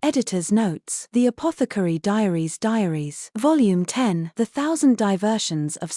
Editor's Notes. The Apothecary Diaries Volume 10. The 1000 Diversions of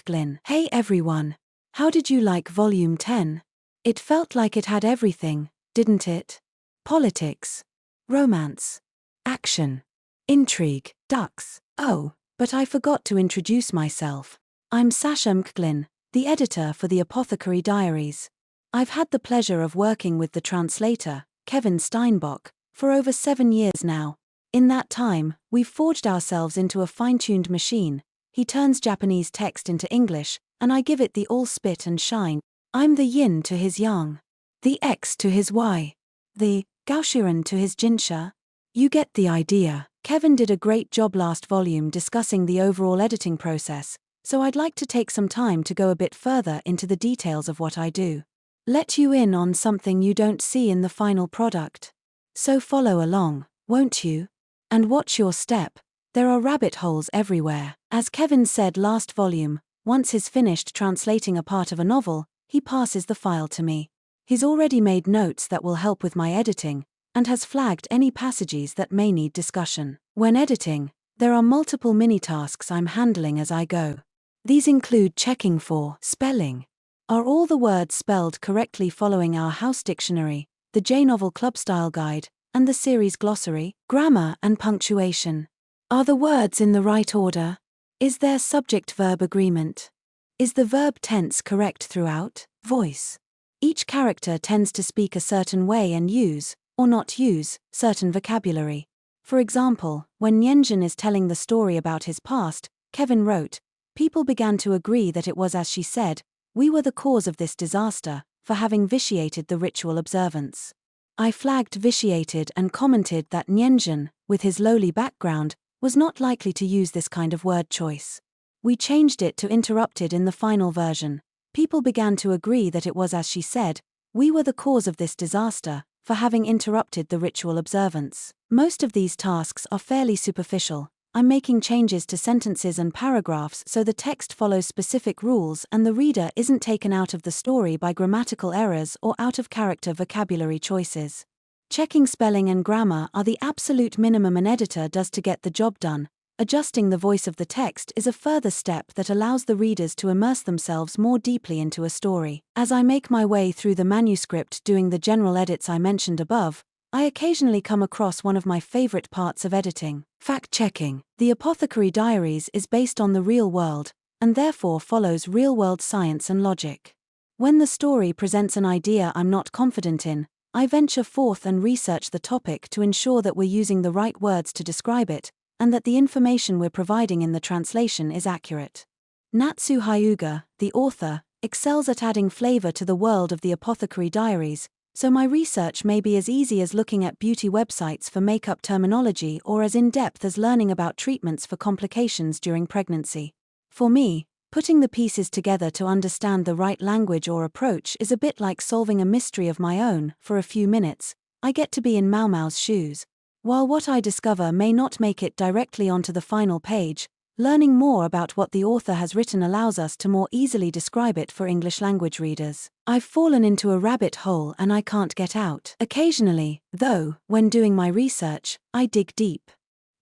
Glyn. Hey everyone! How did you like Volume 10? It felt like it had everything, didn't it? Politics, romance, action, intrigue, ducks. Oh, but I forgot to introduce myself. I'm Glyn, the editor for the Apothecary Diaries. I've had the pleasure of working with the translator, Kevin Steinbock, for over 7 years now. In that time, we've forged ourselves into a fine-tuned machine. He turns Japanese text into English, and I give it the all spit and shine. I'm the yin to his yang, the X to his Y, the gaoshiren to his Jinshi. You get the idea. Kevin did a great job last volume discussing the overall editing process, so I'd like to take some time to go a bit further into the details of what I do. Let you in on something you don't see in the final product. So follow along, won't you? And watch your step. There are rabbit holes everywhere. As Kevin said last volume, once he's finished translating a part of a novel, he passes the file to me. He's already made notes that will help with my editing, and has flagged any passages that may need discussion. When editing, there are multiple mini-tasks I'm handling as I go. These include checking for spelling. Are all the words spelled correctly following our house dictionary, the J-Novel Club Style Guide, and the series glossary? Grammar and punctuation. Are the words in the right order? Is there subject-verb agreement? Is the verb tense correct throughout? Voice. Each character tends to speak a certain way and use, or not use, certain vocabulary. For example, when Nyenjin is telling the story about his past, Kevin wrote, "People began to agree that it was as she said, we were the cause of this disaster, for having vitiated the ritual observance." I flagged vitiated and commented that Nyenjin, with his lowly background, was not likely to use this kind of word choice. We changed it to interrupted in the final version. People began to agree that it was as she said, we were the cause of this disaster, for having interrupted the ritual observance. Most of these tasks are fairly superficial. I'm making changes to sentences and paragraphs so the text follows specific rules and the reader isn't taken out of the story by grammatical errors or out-of-character vocabulary choices. Checking spelling and grammar are the absolute minimum an editor does to get the job done. Adjusting the voice of the text is a further step that allows the readers to immerse themselves more deeply into a story. As I make my way through the manuscript doing the general edits I mentioned above, I occasionally come across one of my favorite parts of editing: fact-checking. The Apothecary Diaries is based on the real world, and therefore follows real-world science and logic. When the story presents an idea I'm not confident in, I venture forth and research the topic to ensure that we're using the right words to describe it, and that the information we're providing in the translation is accurate. Natsu Hyuga, the author, excels at adding flavor to the world of the Apothecary Diaries, so my research may be as easy as looking at beauty websites for makeup terminology or as in-depth as learning about treatments for complications during pregnancy. For me, putting the pieces together to understand the right language or approach is a bit like solving a mystery of my own. For a few minutes, I get to be in Maomao's shoes. While what I discover may not make it directly onto the final page, learning more about what the author has written allows us to more easily describe it for English language readers. I've fallen into a rabbit hole and I can't get out. Occasionally, though, when doing my research, I dig deep.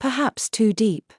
Perhaps too deep.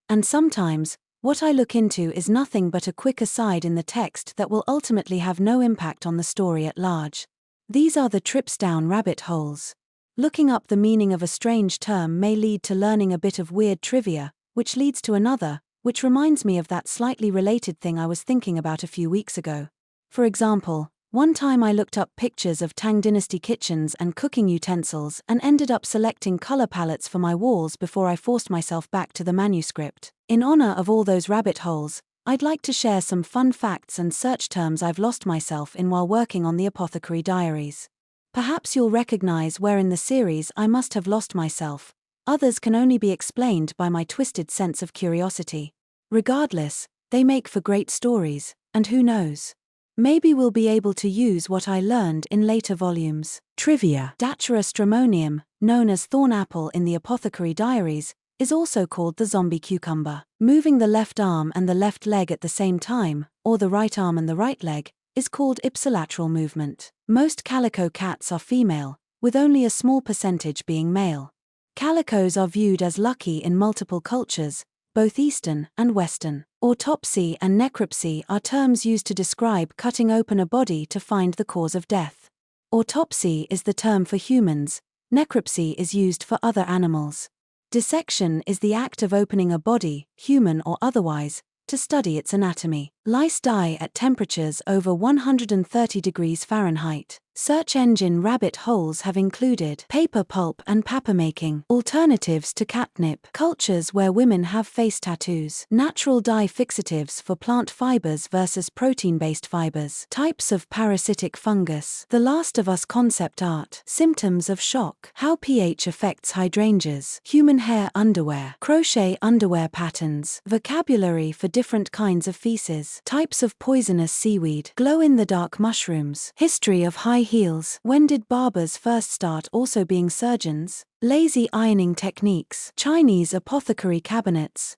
And sometimes, what I look into is nothing but a quick aside in the text that will ultimately have no impact on the story at large. These are the trips down rabbit holes. Looking up the meaning of a strange term may lead to learning a bit of weird trivia, which leads to another, which reminds me of that slightly related thing I was thinking about a few weeks ago. For example, one time I looked up pictures of Tang Dynasty kitchens and cooking utensils and ended up selecting color palettes for my walls before I forced myself back to the manuscript. In honor of all those rabbit holes, I'd like to share some fun facts and search terms I've lost myself in while working on the Apothecary Diaries. Perhaps you'll recognize where in the series I must have lost myself. Others can only be explained by my twisted sense of curiosity. Regardless, they make for great stories, and who knows? Maybe we'll be able to use what I learned in later volumes. Trivia. Datura stramonium, known as thorn apple in the Apothecary Diaries, is also called the zombie cucumber. Moving the left arm and the left leg at the same time, or the right arm and the right leg, is called ipsilateral movement. Most calico cats are female, with only a small percentage being male. Calicos are viewed as lucky in multiple cultures, both Eastern and Western. Autopsy and necropsy are terms used to describe cutting open a body to find the cause of death. Autopsy is the term for humans, necropsy is used for other animals. Dissection is the act of opening a body, human or otherwise, to study its anatomy. Lice die at temperatures over 130 degrees Fahrenheit. Search engine rabbit holes have included paper pulp and papermaking, alternatives to catnip, cultures where women have face tattoos, natural dye fixatives for plant fibers versus protein-based fibers, types of parasitic fungus, The Last of Us concept art, symptoms of shock, how pH affects hydrangeas, human hair underwear, crochet underwear patterns, vocabulary for different kinds of feces, types of poisonous seaweed, glow-in-the-dark mushrooms, history of high heels, when did barbers first start also being surgeons, lazy ironing techniques, Chinese apothecary cabinets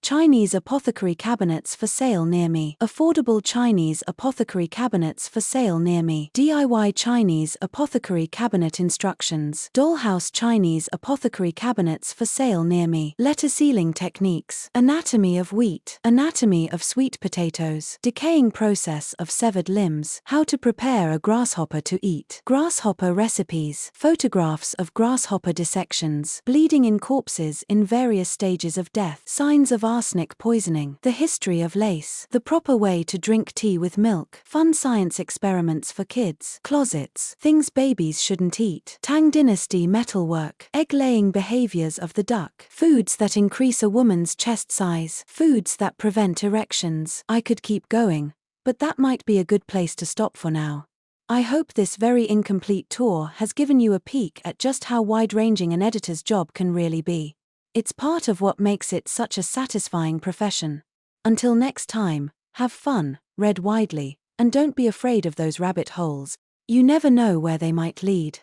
for sale near me, affordable Chinese apothecary cabinets for sale near me, DIY Chinese apothecary cabinet instructions, dollhouse Chinese apothecary cabinets for sale near me, letter sealing techniques, anatomy of wheat, anatomy of sweet potatoes, decaying process of severed limbs, how to prepare a grasshopper to eat, grasshopper recipes, photographs of grasshopper dissections, bleeding in corpses in various stages of death, signs of arsenic poisoning, the history of lace, the proper way to drink tea with milk, fun science experiments for kids, closets, things babies shouldn't eat, Tang Dynasty metalwork, egg-laying behaviors of the duck, foods that increase a woman's chest size, foods that prevent erections. I could keep going, but that might be a good place to stop for now. I hope this very incomplete tour has given you a peek at just how wide-ranging an editor's job can really be. It's part of what makes it such a satisfying profession. Until next time, have fun, read widely, and don't be afraid of those rabbit holes. You never know where they might lead.